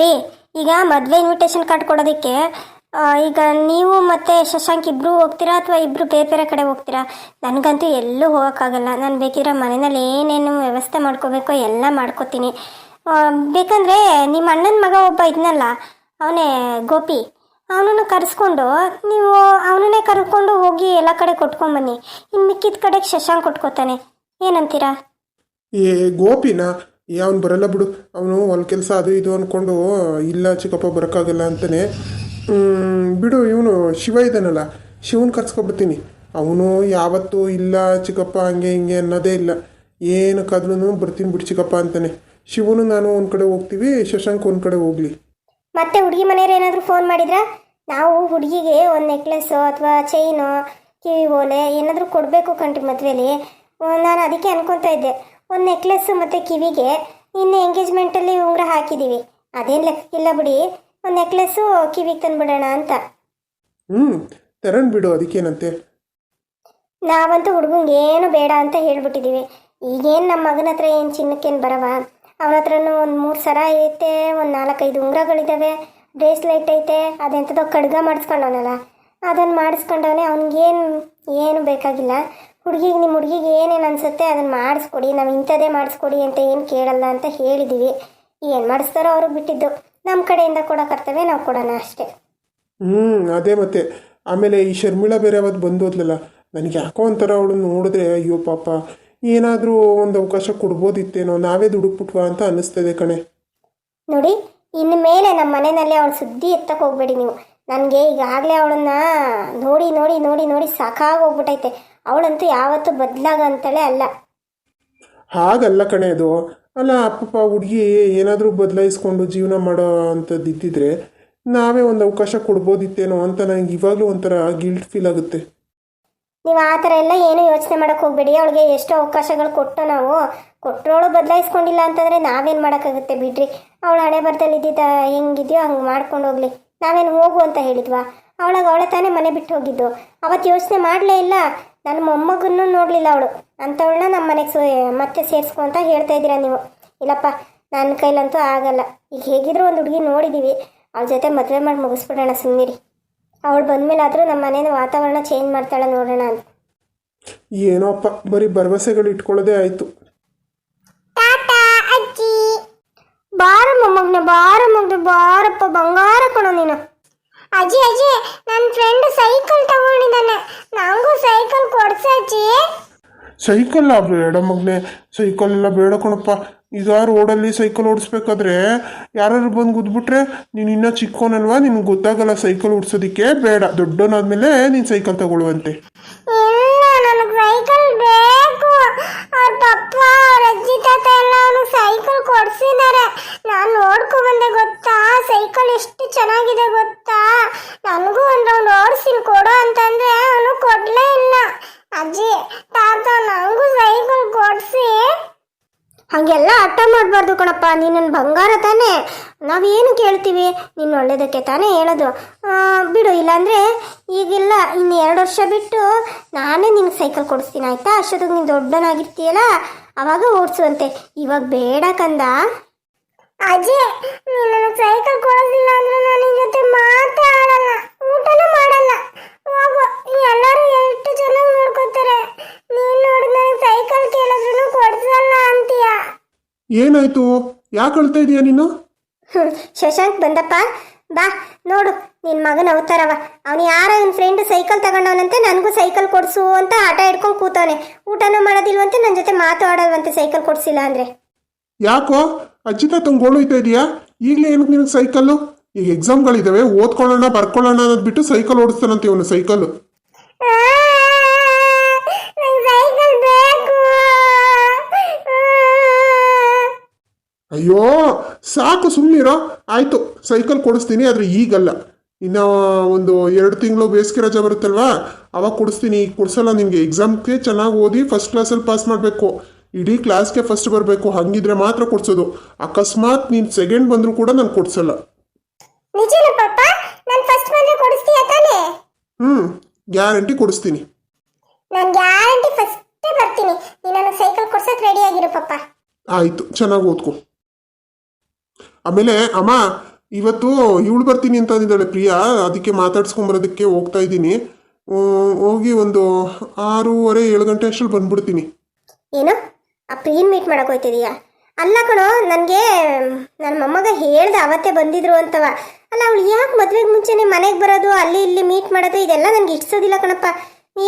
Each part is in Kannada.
ರೀ, ಈಗ ಮದುವೆ ಇನ್ವಿಟೇಷನ್ ಕಾರ್ಡ್ ಕೊಡೋದಕ್ಕೆ ಈಗ ನೀವು ಮತ್ತು ಶಶಾಂಕ್ ಇಬ್ಬರು ಹೋಗ್ತೀರಾ ಅಥವಾ ಇಬ್ಬರು ಬೇರೆ ಬೇರೆ ಕಡೆ ಹೋಗ್ತೀರಾ? ನನಗಂತೂ ಎಲ್ಲೂ ಹೋಗೋಕ್ಕಾಗಲ್ಲ. ನಾನು ಬೇಕಿದ್ರೆ ಮನೆಯಲ್ಲಿ ಏನೇನು ವ್ಯವಸ್ಥೆ ಮಾಡ್ಕೋಬೇಕೋ ಎಲ್ಲ ಮಾಡ್ಕೋತೀನಿ. ಬೇಕಂದರೆ ನಿಮ್ಮ ಅಣ್ಣನ ಮಗ ಒಬ್ಬ ಇದ್ನಲ್ಲ, ಅವನೇ ಗೋಪಿ, ಅವನನ್ನು ಕರೆಸ್ಕೊಂಡು ನೀವು ಅವನನ್ನೇ ಕರ್ಕೊಂಡು ಹೋಗಿ ಎಲ್ಲ ಕಡೆ ಕೊಟ್ಕೊಂಬನ್ನಿ. ಇನ್ನು ಮಿಕ್ಕಿದ ಕಡೆಗೆ ಶಶಾಂಕ್ ಕೊಟ್ಕೋತಾನೆ. ಏನಂತೀರಾ? ಏ ಗೋಪಿನ ಅವನು ಬರಲ್ಲ ಬಿಡು. ಅವನು ಹೊಲ ಕೆಲಸ ಅದು ಇದು ಅಂದ್ಕೊಂಡು ಇಲ್ಲ ಚಿಕ್ಕಪ್ಪ ಬರೋಕ್ಕಾಗಲ್ಲ ಅಂತಾನೆ. ಬಿಡು, ಇವನು ಶಿವ ಇದ್ದಾನಲ್ಲ, ಶಿವನ್ ಕರ್ಸ್ಕೊಬಿಡ್ತೀನಿ. ಅವನು ಯಾವತ್ತೂ ಇಲ್ಲ ಚಿಕ್ಕಪ್ಪ ಹಂಗೆ ಹಿಂಗೆ ಅನ್ನೋದೇ ಇಲ್ಲ. ಏನಕ್ಕಾದ್ರೂ ಬರ್ತೀನಿ ಬಿಡು ಚಿಕ್ಕಪ್ಪ ಅಂತಾನೆ. ಶಿವನು ನಾನು ಒಂದು ಕಡೆ ಹೋಗ್ತೀವಿ, ಶಶಾಂಕ್ ಒಂದು ಕಡೆ ಹೋಗಲಿ. ಮತ್ತೆ ಹುಡುಗಿ ಮನೆಯವ್ರು ಏನಾದರೂ ಫೋನ್ ಮಾಡಿದ್ರಾ? ನಾವು ಹುಡುಗಿಗೆ ಒಂದು ನೆಕ್ಲೆಸ್ಸು ಅಥವಾ ಚೈನು, ಕಿವಿ ಓಲೆ ಏನಾದರೂ ಕೊಡಬೇಕು ಕಣ್ರಿ ಮದುವೆಲಿ. ನಾನು ಅದಕ್ಕೆ ಅನ್ಕೊತಾ ಇದ್ದೆ, ಒಂದು ನೆಕ್ಲೆಸ್ಸು ಮತ್ತು ಕಿವಿಗೆ ಇನ್ನು ಎಂಗೇಜ್ಮೆಂಟಲ್ಲಿ ಉಂಗುರ ಹಾಕಿದ್ದೀವಿ, ಅದೇನು ಲೆಕ್ಕಕ್ಕಿಲ್ಲ ಬಿಡಿ. ಒಂದು ನೆಕ್ಲೆಸ್ಸು ಕಿವಿಗೆ ತಂದುಬಿಡೋಣ ಅಂತ. ತರಣ್ ಬಿಡು, ಅದಕ್ಕೇನಂತೆ. ನಾವಂತೂ ಹುಡುಗಂಗೆ ಏನು ಬೇಡ ಅಂತ ಹೇಳ್ಬಿಟ್ಟಿದ್ದೀವಿ. ಈಗೇನು ನಮ್ಮ ಮಗನ ಹತ್ರ ಏನು ಚಿನ್ನಕ್ಕೇನು ಬರವ, ಅವನ ಹತ್ರನೂ ಒಂದು 3 ಸರ ಐತೆ, ಒಂದು 4-5 ಉಂಗುರಗಳಿದ್ದಾವೆ, ಬ್ರೇಸ್ಲೈಟ್ ಐತೆ, ಅದೆಂಥದೋ ಕಡ್ಗ ಮಾಡಿಸ್ಕೊಂಡವನಲ್ಲ ಅದನ್ನು ಮಾಡಿಸ್ಕೊಂಡವನೇ. ಏನು ಬೇಕಾಗಿಲ್ಲ. ನಿಮ್ಮ ಹುಡುಗಿಗೆ ಏನೇನು ಅನಿಸುತ್ತೆ ಅದನ್ನು ಮಾಡಿಸ್ಕೊಡಿ, ನಾವು ಇಂಥದ್ದೇ ಮಾಡಿಸ್ಕೊಡಿ ಅಂತ ಏನು ಕೇಳಲ್ಲ ಅಂತ ಹೇಳಿದ್ದೀವಿ. ಏನು ಮಾಡಿಸ್ತಾರೋ ಅವ್ರಿಗೆ ಬಿಟ್ಟಿದ್ದು. ನಮ್ಮ ಕಡೆಯಿಂದ ಕೊಡೋ ಕರ್ತವ್ಯ ನಾವು ಕೊಡೋಣ ಅಷ್ಟೇ. ಅದೇ ಮತ್ತೆ. ಆಮೇಲೆ ಈ ಶರ್ಮಿಳಾ ಬೇರೆ ಅವತ್ತು ಬಂದೋದ್ಲಲ್ಲ, ನನಗೆ ಯಾಕೋ ಒಂಥರ ಅವಳನ್ನು ನೋಡಿದ್ರೆ ಅಯ್ಯೋ ಪಾಪ, ಏನಾದರೂ ಒಂದು ಅವಕಾಶ ಕೊಡ್ಬೋದಿತ್ತೇನೋ, ನಾವೇ ದುಡುಕ್ಬಿಟ್ವಾ ಅಂತ ಅನ್ನಿಸ್ತದೆ ಕಣೆ. ನೋಡಿ, ಇನ್ನು ಮೇಲೆ ನಮ್ಮ ಮನೆಯಲ್ಲಿ ಅವಳು ಸುದ್ದಿ ಎತ್ತಕ್ಕೆ ಹೋಗ್ಬೇಡಿ ನೀವು. ನನಗೆ ಈಗಾಗಲೇ ಅವಳನ್ನ ನೋಡಿ ನೋಡಿ ನೋಡಿ ನೋಡಿ ಸಾಕಾಗೋಗ್ಬಿಟ್ಟೈತೆ. ಅವಳಂತೂ ಯಾವತ್ತೂ ಬದಲಾಗಂತಲೇ ಅಲ್ಲ. ಹಾಗಲ್ಲ ಕಣೆ ಅದು. ಅಲ್ಲ ಪಾಪ ಹುಡುಗಿ ಏನಾದರೂ ಬದಲಾಯಿಸ್ಕೊಂಡು ಜೀವನ ಮಾಡೋ ಅಂಥದ್ದು ಇದ್ದಿದ್ರೆ ನಾವೇ ಒಂದು ಅವಕಾಶ ಕೊಡ್ಬೋದಿತ್ತೇನೋ ಅಂತ ನನಗೆ ಇವಾಗಲೂ ಒಂಥರ ಗಿಲ್ಟ್ ಫೀಲ್ ಆಗುತ್ತೆ. ನೀವು ಆ ಥರ ಎಲ್ಲ ಏನೂ ಯೋಚನೆ ಮಾಡೋಕ್ಕೆ ಹೋಗ್ಬೇಡಿ. ಅವಳಿಗೆ ಎಷ್ಟೋ ಅವಕಾಶಗಳು ನಾವು ಕೊಟ್ಟರೋಳು ಬದಲಾಯಿಸ್ಕೊಂಡಿಲ್ಲ ಅಂತಂದರೆ ನಾವೇನು ಮಾಡೋಕ್ಕಾಗುತ್ತೆ ಬಿಡ್ರಿ. ಅವಳು ಹಣೆ ಬರದಲ್ಲಿ ಇದ್ದಿದ್ದ ಹೆಂಗಿದೆಯೋ ಹಂಗೆ ಮಾಡ್ಕೊಂಡು ಹೋಗಲಿ. ನಾವೇನು ಹೋಗು ಅಂತ ಹೇಳಿದ್ವಾ? ಅವಳೇ ತಾನೇ ಮನೆ ಬಿಟ್ಟು ಹೋಗಿದ್ದು. ಅವತ್ತು ಯೋಚನೆ ಮಾಡಲೇ ಇಲ್ಲ. ನನ್ನ ಮೊಮ್ಮಗನ್ನೂ ನೋಡಲಿಲ್ಲ ಅವಳು. ಅಂಥವಳನ್ನ ನಮ್ಮ ಮನೆಗೆ ಮತ್ತೆ ಸೇರಿಸ್ಕೊ ಅಂತ ಹೇಳ್ತಾ ಇದ್ದೀರಾ ನೀವು. ಇಲ್ಲಪ್ಪ, ನನ್ನ ಕೈಲಂತೂ ಆಗಲ್ಲ. ಈಗ ಹೇಗಿದ್ರು ಒಂದು ಹುಡುಗಿ ನೋಡಿದ್ದೀವಿ, ಅವಳ ಜೊತೆ ಮದುವೆ ಮಾಡಿ ಮುಗಿಸ್ಬಿಡೋಣ, ಸುಮ್ಮನಿರಿ. ಅವಳು ಬಂದಮೇಲಾದರೂ ನಮ್ಮ ಮನೇನ ವಾತಾವರಣ ಚೇಂಜ್ ಮಾಡ್ತಾಳೆ ನೋಡೋಣ ಅಂತ. ಏನೋಪ್ಪ, ಬರೀ ಭರವಸೆಗಳು ಇಟ್ಕೊಳ್ಳೋದೇ ಆಯಿತು. ಅಜ್ಜಿ ಬಾರಮ್ಮ ಮಗನ, ಬಾರಪ್ಪ, ಬಂಗಾರ ಕೊಡೋ ನೀನು. ಅಜ್ಜಿ ನನ್ನ ಫ್ರೆಂಡ್ ಸೈಕಲ್ ತಗೊಂಡಿದ್ದಾನೆ, ನಂಗೂ ಸೈಕಲ್ ಕೊಡ್ಸ ಅಜ್ಜಿ. ಸೈಕಲ್ ಬೇಡ ಮಗನೆ, ಸೈಕಲ್ ಎಲ್ಲ ಬೇಡ ಕಣಪ್ಪ. ಈಗ ರೋಡಲ್ಲಿ ಸೈಕಲ್ ಓಡಿಸ್ಬೇಕಾದ್ರೆ ಯಾರು ಬಂದು ಗುದ್ಬಿಟ್ರೆ ನೀನು ಇನ್ನೂ ಚಿಕ್ಕೋನಲ್ವಾ, ನಿನ್ಗೆ ಗೊತ್ತಾಗಲ್ಲ ಸೈಕಲ್ ಓಡಿಸೋದಕ್ಕೆ. ಬೇಡ, ದೊಡ್ಡವನಾದ್ಮೇಲೆ ನೀನು ಸೈಕಲ್ ತಗೊಳ್ಳುವಂತೆ. ಇಲ್ಲ, ನನಗೆ ಸೈಕಲ್ ಬೇಕು. ಅವ್ರ ಪಪ್ಪ ಅವ್ರ ಅಜ್ಜಿ ತಾತ ಎಲ್ಲ ಅವನು ಸೈಕಲ್ ಕೊಡ್ಸಿದ್ದಾರೆ. ನಾನು ನೋಡ್ಕೊ ಬಂದೆ ಗೊತ್ತಾ, ಸೈಕಲ್ ಎಷ್ಟು ಚೆನ್ನಾಗಿದೆ ಗೊತ್ತಾ. ನನಗೂ ಒಂದು ರೌಂಡ್ ಓಡಿಸ್ತೀನಿ ಕೊಡು ಅಂತಂದ್ರೆ ಅವನು ಕೊಡ್ಲೇ ಇಲ್ಲ. ಅಜ್ಜಿ ತಾತ ನನಗೂ ಸೈಕಲ್ ಕೊಡಿಸಿ. ಹಾಗೆಲ್ಲ ಹಠ ಮಾಡಬಾರ್ದು ಕಣಪ್ಪ. ನೀನು ನನ್ನ ಬಂಗಾರ ತಾನೇ, ನಾವೇನು ಕೇಳ್ತೀವಿ, ನೀನು ಒಳ್ಳೇದಕ್ಕೆ ತಾನೇ ಹೇಳೋದು. ಬಿಡು, ಇಲ್ಲಾಂದರೆ ಈಗಿಲ್ಲ, ಇನ್ನು 2 ವರ್ಷ ಬಿಟ್ಟು ನಾನೇ ನಿನಗೆ ಸೈಕಲ್ ಕೊಡಿಸ್ತೀನಿ ಆಯಿತಾ? ಅಷ್ಟೊತ್ತಿಗೆ ನೀನು ದೊಡ್ಡನಾಗಿರ್ತೀಯಲ್ಲ, ಆವಾಗ ಓಡಿಸುವಂತೆ. ಇವಾಗ ಬೇಡ ಕಂದ. ಅಜ್ಜಿ, ನೀನು ನನಗೆ ಸೈಕಲ್ ಕೊಡೋದಿಲ್ಲ ಅಂದರೆ ನಾನು ನಿನ್ನ ಜೊತೆ ಮಾತಾಡಲ್ಲ, ಊಟನೂ ಮಾಡಲ್ಲ. ಎಲ್ಲರೂ ಎಷ್ಟು ಚೆನ್ನಾಗಿ ನೋಡ್ಕೋತಾರೆ, ನೀನು ನೋಡಿ ನನಗೆ ಸೈಕಲ್ ಕೇಳಿದ್ರು ಕೊಡ್ಸಲ್ಲ ಅಂತೀಯ. ಏನಾಯ್ತು? ಯಾಕೆ ಅಳ್ತಾ ಇದೀಯ ನೀನು? ಶಶಾಂಕ್ ಬಂದಪ್ಪ, ಬಾ ನೋಡು ನಿನ್ನ ಮಗನ ಅವತಾರವ. ಅವನು ಯಾರೋ ನನ್ನ ಫ್ರೆಂಡ್ ಸೈಕಲ್ ತಗೊಂಡವನಂತೆ, ನನಗೂ ಸೈಕಲ್ ಕೊಡಿಸು ಅಂತ ಆಟ ಹಿಡ್ಕೊಂಡು ಕೂತವನೆ. ಊಟನೂ ಮಾಡೋದಿಲ್ವಂತೆ, ನನ್ನ ಜೊತೆ ಮಾತಾಡಲ್ವಂತೆ ಸೈಕಲ್ ಕೊಡಿಸಿಲ್ಲ ಅಂದರೆ. ಯಾಕೋ ಅಜ್ಜಿ ತಾತಂಗೆ ಗೋಳೋಯ್ತಾ ಇದೆಯಾ? ಈಗಲೇ ಏನಕ್ಕೆ ನಿನಗೆ ಸೈಕಲ್ಲು? ಈಗ ಎಕ್ಸಾಮ್ಗಳಿದ್ದಾವೆ, ಓದ್ಕೊಳ್ಳೋಣ ಬರ್ಕೊಳ್ಳೋಣ ಅನ್ನೋದು ಬಿಟ್ಟು ಸೈಕಲ್ ಓಡಿಸ್ತಾನಂತೆ ಇವನು. ಸೈಕಲ್ ಅಯ್ಯೋ ಸಾಕು, ಸುಮ್ಮನಿರೋ. ಆಯಿತು, ಸೈಕಲ್ ಕೊಡಿಸ್ತೀನಿ, ಆದರೆ ಈಗಲ್ಲ. ಇನ್ನು ಒಂದು 2 ತಿಂಗಳು ಬೇಸಿಗೆ ರಜೆ ಬರುತ್ತಲ್ವಾ, ಅವಾಗ ಕೊಡಿಸ್ತೀನಿ. ಈಗ ಕೊಡಿಸಲ್ಲ ನಿನಗೆ. ಎಕ್ಸಾಮ್ಗೆ ಚೆನ್ನಾಗಿ ಓದಿ ಫಸ್ಟ್ ಕ್ಲಾಸಲ್ಲಿ ಪಾಸ್ ಮಾಡಬೇಕು, ಇಡೀ ಕ್ಲಾಸ್ಗೆ ಫಸ್ಟ್ ಬರಬೇಕು. ಹಾಗಿದ್ರೆ ಮಾತ್ರ ಕೊಡಿಸೋದು. ಅಕಸ್ಮಾತ್ ನೀನು ಸೆಕೆಂಡ್ ಬಂದರೂ ಕೂಡ ನಾನು ಕೊಡಿಸಲ್ಲ. ನಿಜನಾ ಪಾಪ? ನಾನು ಫಸ್ಟ್ ಬಂದ್ರೆ ಕೊಡಿಸ್ತೀಯ ತಾನೇ? ಗ್ಯಾರಂಟಿ ಕೊಡಿಸ್ತೀನಿ. ನಾನು ಗ್ಯಾರಂಟಿ ಫಸ್ಟೇ ಬರ್ತೀನಿ. ನೀನು ನನಗೆ ಸೈಕಲ್ ಕೊಡ್ಸಕ್ಕೆ ರೆಡಿ ಆಗಿರು ಪಾಪ. ಆಯಿತು, ಚೆನ್ನಾಗಿ ಓದ್ಕೊ. ಆಮೇಲೆ ಅಮ್ಮ ಇವತ್ತು ಇವಳು ಬರ್ತೀನಿ ಅಂತ ಅಂದಿದ್ದಾಳೆ ಪ್ರಿಯಾ, ಅದಕ್ಕೆ ಮಾತಾಡ್ಸ್ಕೊಂಬರೋದಕ್ಕೆ ಹೋಗ್ತಾ ಇದ್ದೀನಿ. ಹೋಗಿ ಒಂದು 6:30-7 ಗಂಟೆ ಅಷ್ಟರಲ್ಲಿ ಬಂದ್ಬಿಡ್ತೀನಿ. ಏನು ಆ ಪ್ರೀನ್ ಮೀಟ್ ಮಾಡಕ್ ಹೋಯ್ತಿದೀಯಾ? ಅಲ್ಲ ಕಣೋ, ನನಗೆ ನನ್ನ ಮೊಮ್ಮಗ ಹೇಳ್ದೆ ಅವತ್ತೇ ಬಂದಿದ್ರು ಅಂತವ. ಅಲ್ಲ ಅವಳು ಯಾಕೆ ಮದುವೆಗೆ ಮುಂಚೆನೆ ಮನೆಗೆ ಬರೋದು, ಅಲ್ಲಿ ಇಲ್ಲಿ ಮೀಟ್ ಮಾಡೋದು, ಇದೆಲ್ಲ ನನಗೆ ಇಡ್ಸೋದಿಲ್ಲ ಕಣಪ್ಪ.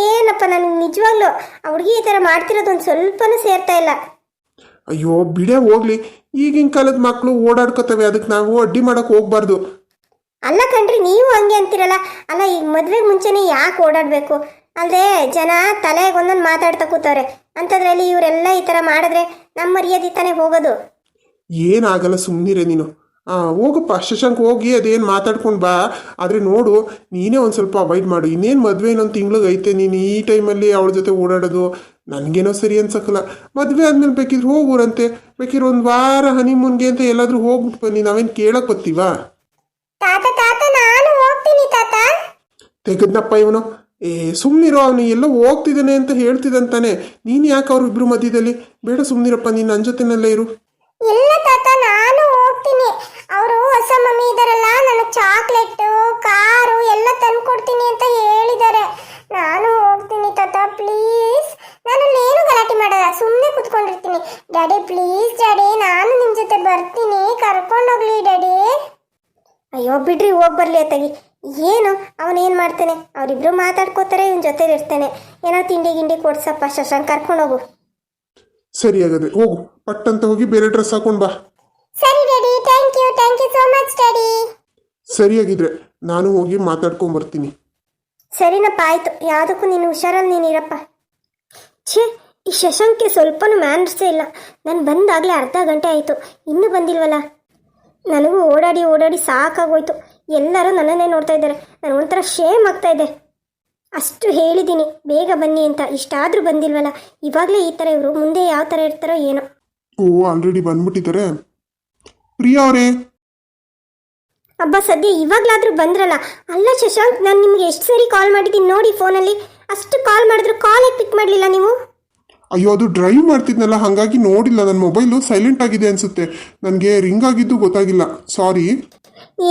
ಏನಪ್ಪ ನನಗೆ ನಿಜವಾಗ್ಲೂ ಆ ಹುಡುಗಿ ಈ ಥರ ಮಾಡ್ತಿರೋದು ಒಂದು ಸ್ವಲ್ಪನೂ ಸೇರ್ತಾ ಇಲ್ಲ. ಅಯ್ಯೋ ಬಿಡೇ ಹೋಗ್ಲಿ, ಈಗಿನ ಕಾಲದ ಮಕ್ಕಳು ಓಡಾಡ್ಕೋತವೆ, ಅದಕ್ಕೆ ನಾವು ಅಡ್ಡಿ ಮಾಡೋಕೆ ಹೋಗ್ಬಾರ್ದು. ಅಲ್ಲ ಕಣ್ರಿ, ನೀವು ಹಂಗೆ ಅಂತೀರಲ್ಲ. ಅಲ್ಲ ಈಗ ಮದುವೆಗೆ ಮುಂಚೆನೆ ಯಾಕೆ ಓಡಾಡಬೇಕು? ಅಲ್ಲದೆ ಜನ ತಲೆಗೆ ಒಂದೊಂದು ಮಾತಾಡ್ತಾ ಕೂತವ್ರೆ, ಅಂಥದ್ರಲ್ಲಿ ಇವರೆಲ್ಲ ಈ ಥರ ಮಾಡಿದ್ರೆ ನಮ್ಮ ಮರ್ಯಾದೆ ತಾನೇ ಹೋಗೋದು. ಏನಾಗಲ್ಲ, ಸುಮ್ಮನಿರೆ ನೀನು. ಹೋಗಪ್ಪ ಶಶಾಂಕ್, ಹೋಗಿ ಅದೇನು ಮಾತಾಡ್ಕೊಂಡು ಬಾ. ಆದರೆ ನೋಡು, ನೀನೇ ಒಂದು ಸ್ವಲ್ಪ ಅವಾಯ್ಡ್ ಮಾಡು. ಇನ್ನೇನು ಮದುವೆ ಇನ್ನೊಂದು ತಿಂಗ್ಳಿಗೆ ಐತೆ, ನೀನು ಈ ಟೈಮಲ್ಲಿ ಅವಳ ಜೊತೆ ಓಡಾಡೋದು ನನಗೇನೋ ಸರಿ ಅನ್ಸಕ್ಕಲ್ಲ. ಮದುವೆ ಆದ್ಮೇಲೆ ಬೇಕಿದ್ರೆ ಹೋಗೋರಂತೆ, ಬೇಕಿದ್ರೆ ಒಂದು ವಾರ ಹನಿಮೂನ್ಗೆ ಅಂತ ಎಲ್ಲಾದರೂ ಹೋಗ್ಬಿಟ್ಟು ಬನ್ನಿ, ನಾವೇನು ಕೇಳಕ್ಕೆ ಬರ್ತೀವಾ? ತಾತ ತಾತ ನಾನು ಹೋಗ್ತೀನಿ ತಾತ. ತೆಗೆದ್ನಪ್ಪ ಇವನು. ಸುಮ್ಮನಿರೋ, ಅವನು ಎಲ್ಲೋ ಹೋಗ್ತಿದ್ದಾನೆ ಅಂತ ಹೇಳ್ತಿದ್ದಂತಾನೆ. ನೀನು ಯಾಕೆ ಅವ್ರು ಇಬ್ರು ಮಧ್ಯದಲ್ಲಿ? ಬೇಡ ಸುಮ್ಮನಿರಪ್ಪ, ನೀನು ನನ್ನ ಜೊತೆನಲ್ಲೇ ಇರು. ಇಲ್ಲ ತಾತ, ನಾನು ಹೋಗ್ತೀನಿ. ಅವರು ಹೊಸ ಮಮ್ಮಿ ಇದಾರಲ್ಲ, ನನಗೆ ಚಾಕ್ಲೇಟು ಕಾರು ಎಲ್ಲ ತಂದು ಕೊಡ್ತೀನಿ ಅಂತ ಹೇಳಿದ್ದಾರೆ. ನಾನು ಹೋಗ್ತೀನಿ ತಾತ, ಪ್ಲೀಸ್. ನಾನು ಏನು ಗಲಾಟೆ ಮಾಡಲ್ಲ, ಸುಮ್ಮನೆ ಕುತ್ಕೊಂಡಿರ್ತೀನಿ. ಡ್ಯಾಡಿ ಪ್ಲೀಸ್ ಡ್ಯಾಡಿ, ನಾನು ನಿಮ್ಮ ಜೊತೆ ಬರ್ತೀನಿ, ಕರ್ಕೊಂಡೋಗ್ಲಿ ಡ್ಯಾಡಿ. ಅಯ್ಯೋ ಬಿಡ್ರಿ, ಹೋಗಿ ಬರಲಿ ಅತ್ತಾಗಿ. ಏನು ಅವನೇನು ಮಾಡ್ತಾನೆ? ಅವರಿಬ್ರು ಮಾತಾಡ್ಕೋತಾರೆ, ಇವನ ಜೊತೆಲಿ ಇರ್ತಾನೆ. ಏನೋ ತಿಂಡಿ ಗಿಂಡಿ ಕೊಡ್ಸಪ್ಪ ಶಶಾಂಕ್, ಕರ್ಕೊಂಡೋಗು. ಸರಿ ಹಾಗಾದ್ರೆ ಹೋಗು, ಪಟ್ಟಂತ ಹೋಗಿ ಬೇರೆ ಡ್ರೆಸ್ ಹಾಕೊಂಡು ಬಾ. ಸರಿ daddy, thank you so much daddy. ಸರಿಯಾಗಿದ್ರೆ ನಾನು ಹೋಗಿ ಮಾತಾಡ್ಕೊಂಬರ್ತೀನಿ. ಸರಿನಪ್ಪ, ಆಯಿತು. ಯಾವುದಕ್ಕೂ ನೀನು ಹುಷಾರಲ್ಲಿ ನೀನಿರಪ್ಪ. ಛೇ, ಈ ಶಶಾಂಕ್ಗೆ ಸ್ವಲ್ಪನೂ ಮ್ಯಾನರ್ಸೇ ಇಲ್ಲ. ನಾನು ಬಂದಾಗಲೇ ಅರ್ಧ ಗಂಟೆ ಆಯಿತು, ಇನ್ನೂ ಬಂದಿಲ್ವಲ್ಲ. ನನಗೂ ಓಡಾಡಿ ಓಡಾಡಿ ಸಾಕಾಗೋಯ್ತು. ಎಲ್ಲರೂ ನನ್ನನ್ನೇ ನೋಡ್ತಾ ಇದ್ದಾರೆ. ನನಗೊಂಥರ ಶೇಮ್ ಆಗ್ತಾ ಇದೆ. ಅಷ್ಟು ಹೇಳಿದ್ದೀನಿ ಬೇಗ ಬನ್ನಿ ಅಂತ, ಇಷ್ಟಾದರೂ ಬಂದಿಲ್ವಲ್ಲ. ಇವಾಗಲೇ ಈ ಥರ ಇವರು, ಮುಂದೆ ಯಾವ ಥರ ಇರ್ತಾರೋ ಏನೋ. ಆಲ್ರೆಡಿ ಬಂದ್ಬಿಟ್ಟಿದ್ದಾರೆ. ಪ್ರಿಯಾ ಅವರೇ, ಅಬ್ಬಾ ಸದ್ಯ ಇವಾಗಲಾದರೂ ಬಂದ್ರಲ್ಲ. ಅಲ್ಲ ಶಶಾಂಕ್, ನಾನು ನಿಮಗೆ ಎಷ್ಟು ಸರಿ ಕಾಲ್ ಮಾಡಿದ್ದೀನಿ ನೋಡಿ ಫೋನಲ್ಲಿ. ಅಷ್ಟು ಕಾಲ್ ಮಾಡಿದ್ರು ಕಾಲೇ ಪಿಕ್ ಮಾಡಲಿಲ್ಲ ನೀವು. ಅಯ್ಯೋ ಅದು ಡ್ರೈವ್ ಮಾಡ್ತಿದ್ನಲ್ಲ, ಹಾಗಾಗಿ ನೋಡಿಲ್ಲ. ನನ್ನ ಮೊಬೈಲು ಸೈಲೆಂಟ್ ಆಗಿದೆ ಅನಿಸುತ್ತೆ, ನನಗೆ ರಿಂಗ್ ಆಗಿದ್ದು ಗೊತ್ತಾಗಿಲ್ಲ, ಸಾರಿ.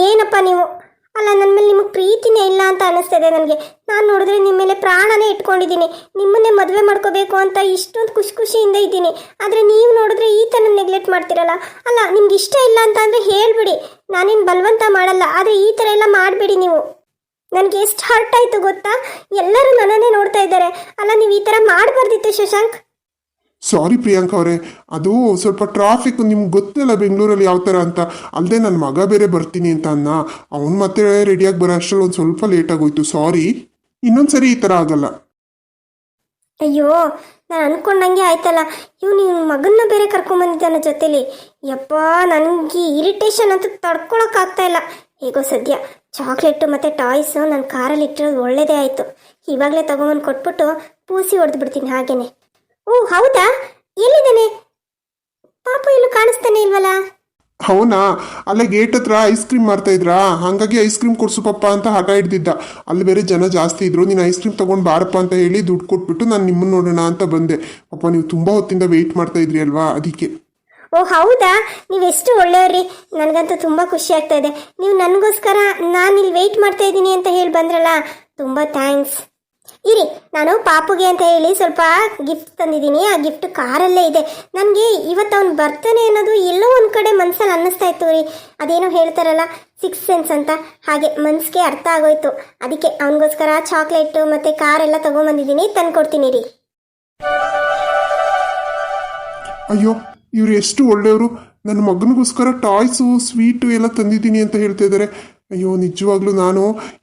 ಏನಪ್ಪ ನೀವು? ಅಲ್ಲ, ನನ್ನ ಮೇಲೆ ನಿಮಗೆ ಪ್ರೀತಿನೇ ಇಲ್ಲ ಅಂತ ಅನ್ನಿಸ್ತಾ ಇದೆ ನನಗೆ. ನಾನು ನೋಡಿದ್ರೆ ನಿಮ್ಮ ಮೇಲೆ ಪ್ರಾಣನೇ ಇಟ್ಕೊಂಡಿದ್ದೀನಿ, ನಿಮ್ಮನ್ನೇ ಮದುವೆ ಮಾಡ್ಕೋಬೇಕು ಅಂತ ಇಷ್ಟೊಂದು ಖುಷಿಯಿಂದ ಇದ್ದೀನಿ. ಆದರೆ ನೀವು ನೋಡಿದ್ರೆ ಈ ಥರ ನೆಗ್ಲೆಕ್ಟ್ ಮಾಡ್ತೀರಲ್ಲ. ಅಲ್ಲ, ನಿಮ್ಗೆ ಇಷ್ಟ ಇಲ್ಲ ಅಂತ ಅಂದರೆ ಹೇಳ್ಬಿಡಿ, ನಾನೇನು ಬಲವಂತ ಮಾಡಲ್ಲ. ಆದರೆ ಈ ಥರ ಎಲ್ಲ ಮಾಡಬೇಡಿ ನೀವು. ನನಗೆ ಎಷ್ಟು ಹರ್ಟ್ ಆಯಿತು ಗೊತ್ತಾ? ಎಲ್ಲರೂ ನನ್ನನ್ನೇ ನೋಡ್ತಾ ಇದ್ದಾರೆ. ಅಲ್ಲ, ನೀವು ಈ ಥರ ಮಾಡಬಾರ್ದಿತ್ತು ಶಶಾಂಕ್. ಸಾರಿ ಪ್ರಿಯಾಂಕ ಅವರೇ, ಅದು ಸ್ವಲ್ಪ ಟ್ರಾಫಿಕ್, ನಿಮ್ಗೆ ಗೊತ್ತಲ್ಲ ಬೆಂಗಳೂರಲ್ಲಿ ಯಾವ ಥರ ಅಂತ. ಅಲ್ಲದೆ ನನ್ನ ಮಗ ಬೇರೆ ಬರ್ತೀನಿ ಅಂತ ಅನ್ನ, ಅವನು ಮತ್ತೆ ರೆಡಿಯಾಗಿ ಬರೋ ಅಷ್ಟರಲ್ಲಿ ಒಂದು ಸ್ವಲ್ಪ ಲೇಟ್ ಆಗೋಯ್ತು, ಸಾರಿ. ಇನ್ನೊಂದು ಸರಿ ಈ ಥರ ಆಗಲ್ಲ. ಅಯ್ಯೋ, ನಾನು ಅಂದ್ಕೊಂಡಂಗೆ ಆಯ್ತಲ್ಲ. ಇವನು ಮಗನ್ನ ಬೇರೆ ಕರ್ಕೊಂಬಂದಿದ್ದಾನೆ ಜೊತೇಲಿ. ಯಪ್ಪ, ನನಗೆ ಇರಿಟೇಷನ್ ಅಂತೂ ತಡ್ಕೊಳಕ್ಕಾಗ್ತಾ ಇಲ್ಲ. ಹೇಗೋ ಸದ್ಯ ಚಾಕ್ಲೇಟು ಮತ್ತು ಟಾಯ್ಸು ನನ್ನ ಕಾರಲ್ಲಿ ಇಟ್ಟಿರೋದು ಒಳ್ಳೇದೇ ಆಯಿತು. ಇವಾಗಲೇ ತೊಗೊಂಬಂದು ಕೊಟ್ಬಿಟ್ಟು ಪೂಸಿ ಹೊಡೆದು ಬಿಡ್ತೀನಿ ಹಾಗೇನೆ. ಓ ಹೌದಾ, ಎಲ್ಲಿದ್ದಾನೆ ಪಾಪು? ಎಲ್ಲೂ ಕಾಣಿಸ್ತಾನೆ ಇಲ್ವಲ್ಲ. ಅವನಾ ಅಲ್ಲೇ ಗೇಟ್ ಹತ್ರ ಐಸ್ ಕ್ರೀಮ್ ಮಾರ್ತಾ ಇದ್ರಾ, ಹಾಗಾಗಿ ಐಸ್ ಕ್ರೀಮ್ ಕೊಡ್ಸು ಪಪ್ಪ ಅಂತ ಹಠ ಹಿಡ್ದಿದ್ದ. ಅಲ್ಲಿ ಬೇರೆ ಜನ ಜಾಸ್ತಿ ಇದ್ರು, ನೀನು ಐಸ್ ಕ್ರೀಮ್ ತೊಗೊಂಡು ಬಾರಪ್ಪ ಅಂತ ಹೇಳಿ ದುಡ್ಡು ಕೊಟ್ಬಿಟ್ಟು ನಾನು ನಿಮ್ಮನ್ನು ನೋಡೋಣ ಅಂತ ಬಂದೆ. ಪಾಪ ನೀವು ತುಂಬ ಹೊತ್ತಿಂದ ವೆಯ್ಟ್ ಮಾಡ್ತಾ ಇದ್ರಿ ಅಲ್ವಾ, ಅದಕ್ಕೆ. ಓ ಹೌದಾ, ನೀವೆಷ್ಟು ಒಳ್ಳೆಯವ್ರಿ. ನನಗಂತೂ ತುಂಬ ಖುಷಿ ಆಗ್ತಾ ಇದೆ. ನೀವು ನನಗೋಸ್ಕರ ನಾನು ಇಲ್ಲಿ ವೆಯ್ಟ್ ಮಾಡ್ತಾ ಇದ್ದೀನಿ ಅಂತ ಹೇಳಿ ಬಂದ್ರಲ್ಲ, ತುಂಬ ಥ್ಯಾಂಕ್ಸ್. ಇರಿ, ನಾನು ಪಾಪುಗೆ ಅಂತ ಹೇಳಿ ಸ್ವಲ್ಪ ಗಿಫ್ಟ್ ತಂದಿದ್ದೀನಿ. ಆ ಗಿಫ್ಟ್ ಕಾರಲ್ಲೇ ಇದೆ. ನನಗೆ ಇವತ್ತು ಅವ್ನು ಬರ್ತಾನೆ ಅನ್ನೋದು ಎಲ್ಲೋ ಒಂದು ಕಡೆ ಮನಸ್ಸಲ್ಲಿ ಅನ್ನಿಸ್ತಾ ಇತ್ತು ರೀ. ಅದೇನೋ ಹೇಳ್ತಾರಲ್ಲ 6th ಸೆನ್ಸ್ ಅಂತ, ಹಾಗೆ ಮನಸ್ಸಿಗೆ ಅರ್ಥ ಆಗೋಯ್ತು. ಅದಕ್ಕೆ ಅವನಿಗೋಸ್ಕರ ಚಾಕ್ಲೇಟು ಮತ್ತು ಕಾರೆಲ್ಲ ತೊಗೊಂಬಂದಿದ್ದೀನಿ, ತಂದ್ಕೊಡ್ತೀನಿ ರೀ. ಅಯ್ಯೋ ಇವ್ರು ಎಷ್ಟು ಒಳ್ಳೆಯವರು, ನನ್ನ ಮಗನಿಗೋಸ್ಕರ ಟಾಯ್ಸು ಸ್ವೀಟು ಎಲ್ಲ ತಂದಿದ್ದೀನಿ ಅಂತ ಹೇಳ್ತಾ ಇದ್ದಾರೆ. ಅಯ್ಯೋ ನಿಜವಾಗ್ಲೂ ನಾನು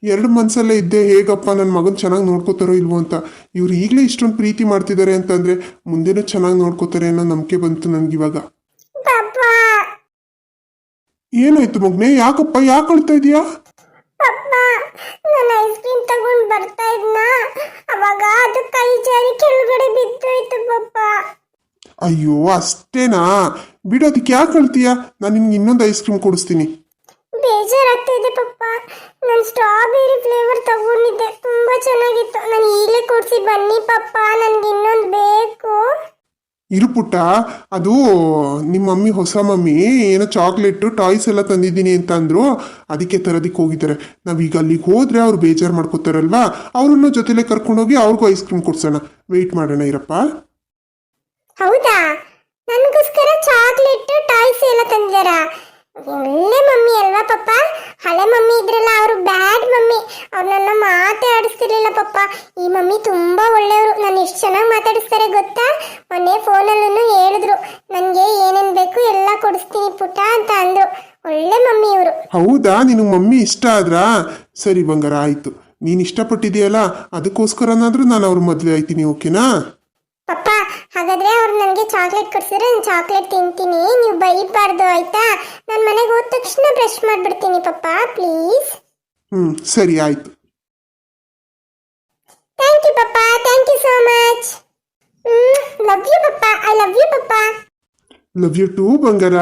2 ಮನಸ್ಸಲ್ಲೇ ಇದ್ದೆ, ಹೇಗಪ್ಪ ನನ್ನ ಮಗನ ಚೆನ್ನಾಗಿ ನೋಡ್ಕೋತಾರೋ ಇಲ್ವೋ ಅಂತ. ಇವ್ರು ಈಗಲೇ ಇಷ್ಟೊಂದು ಪ್ರೀತಿ ಮಾಡ್ತಿದ್ದಾರೆ ಅಂತಂದರೆ ಮುಂದೆನೂ ಚೆನ್ನಾಗಿ ನೋಡ್ಕೋತಾರೆ ಅನ್ನೋ ನಂಬಿಕೆ ಬಂತು ನನಗಿವಾಗ. ಏನಾಯ್ತು ಮಗನೇ, ಯಾಕಪ್ಪ ಯಾಕೆ ಅಳ್ತಾ ಇದೀಯಾ? ನಾನು ಐಸ್ ಕ್ರೀಮ್ ತಗೊಂಡು ಬರ್ತಾ ಇದ್ನ, ಅವಾಗ ಅದು ಕೈ ಜಾರಿ ಕೆಳಗಡೆ ಬಿದ್ದೋಯ್ತು ಪಪ್ಪ. ಅಯ್ಯೋ ಅಷ್ಟೇನಾ, ಬಿಡೋದಕ್ಕೆ ಯಾಕೆ ಅಳ್ತೀಯ? ನಾನು ನಿನ್ಗೆ ಇನ್ನೊಂದು ಐಸ್ ಕ್ರೀಮ್ ಕೊಡಿಸ್ತೀನಿ. ಬೇಜಾರಾಗ್ತಾ ಇದೆ ಪಪ್ಪ. ನಾನು ಸ್ಟ್ರಾಬೆರಿ ಫ್ಲೇವರ್ ತಗೊಂಡಿದ್ದೆ, ತುಂಬಾ ಚೆನ್ನಾಗಿತ್ತು. ನಾನು ಈಗಲೇ ಕೊಡಿಸಿ ಬನ್ನಿ ಪಪ್ಪ, ನನಗೆ ಇನ್ನೊಂದು ಬೇಕು. ಇರು ಪುಟ್ಟ, ಅದು ನಿಮ್ಮ ಮಮ್ಮಿ ಹೊಸ ಮಮ್ಮಿ ಏನೋ ಚಾಕ್ಲೇಟು ಟಾಯ್ಸ್ ಎಲ್ಲ ತಂದಿದ್ದೀನಿ ಅಂತ ಅಂದ್ರು, ಅದಕ್ಕೆ ತರೋದಕ್ಕೆ ಹೋಗಿದ್ದಾರೆ. ನಾವೀಗ ಅಲ್ಲಿಗೆ ಹೋದ್ರೆ ಅವ್ರು ಬೇಜಾರು ಮಾಡ್ಕೋತಾರಲ್ವಾ, ಅವ್ರನ್ನ ಜೊತೆಲೆ ಕರ್ಕೊಂಡೋಗಿ ಅವ್ರಿಗೂ ಐಸ್ ಕ್ರೀಮ್ ಕೊಡ್ಸೋಣ. ವೆಯ್ಟ್ ಮಾಡೋಣ ಇರಪ್ಪ. ಹೌದಾ, ನನಗೋಸ್ಕರ ಚಾಕ್ಲೇಟ್ ಟಾಯ್ಸ್ ಎಲ್ಲ ತಂದಿದಾರ. ಒಳ್ಳೆ ಮಮ್ಮಿ ಅಲ್ವಾ ಪಪ್ಪ. ಹಳೆ ಮಮ್ಮಿ ಇದ್ರಲ್ಲ, ಅವರು ಬ್ಯಾಡ್ ಮಮ್ಮಿ. ಅವ್ರು ನನ್ನ ಮಾತೇ ಆಡಿಸ್ತಿರ್ಲಿಲ್ಲ ಪಪ್ಪ. ಈ ಮಮ್ಮಿ ತುಂಬಾ ಒಳ್ಳೆಯವರು. ನಾನು ಎಷ್ಟು ಚೆನ್ನಾಗಿ ಮಾತಾಡಿಸ್ತಾರೆ ಗೊತ್ತಾ. ಮೊನ್ನೆ ಫೋನಲ್ಲೂ ಹೇಳಿದ್ರು, ನನಗೆ ಏನೇನು ಬೇಕು ಎಲ್ಲ ಕೊಡಿಸ್ತೀನಿ ಪುಟ್ಟ ಅಂತ ಅಂದ್ರು. ಒಳ್ಳೆ ಮಮ್ಮಿ ಇವರು. ಹೌದಾ, ನಿನಗೆ ಮಮ್ಮಿ ಇಷ್ಟ ಆದ್ರಾ? ಸರಿ ಬಂಗಾರ, ಆಯ್ತು. ನೀನು ಇಷ್ಟಪಟ್ಟಿದೆಯಲ್ಲ, ಅದಕ್ಕೋಸ್ಕರನಾದ್ರೂ ನಾನು ಅವ್ರ ಮದುವೆ ಆಯ್ತೀನಿ, ಓಕೆನಾ? ಪಪ್ಪ, ಹಾಗಾದ್ರೆ ಅವ್ರು ನನಗೆ ಚಾಕ್ಲೇಟ್ ಕೊಡ್ಸಿದ್ರೆ ನಾನು ಚಾಕ್ಲೇಟ್ ತಿಂತೀನಿ. ನೀವು ಬೈಬಾರ್ದು ಆಯ್ತಾ. ನಾನು ಮನೆಗೆ ಹೋದ ತಕ್ಷಣ ಬ್ರಷ್ ಮಾಡ್ಬಿಡ್ತೀನಿ ಪಪ್ಪ, ಪ್ಲೀಸ್. ಸರಿ ಆಯ್ತು. ಥ್ಯಾಂಕ್ ಯು ಪಪ್ಪ, thank you so much. Love you ಪಪ್ಪ, ಐ ಲವ್ ಯು ಪಪ್ಪ. ಲವ್ ಯು ಟೂ ಬಂಗಾರ.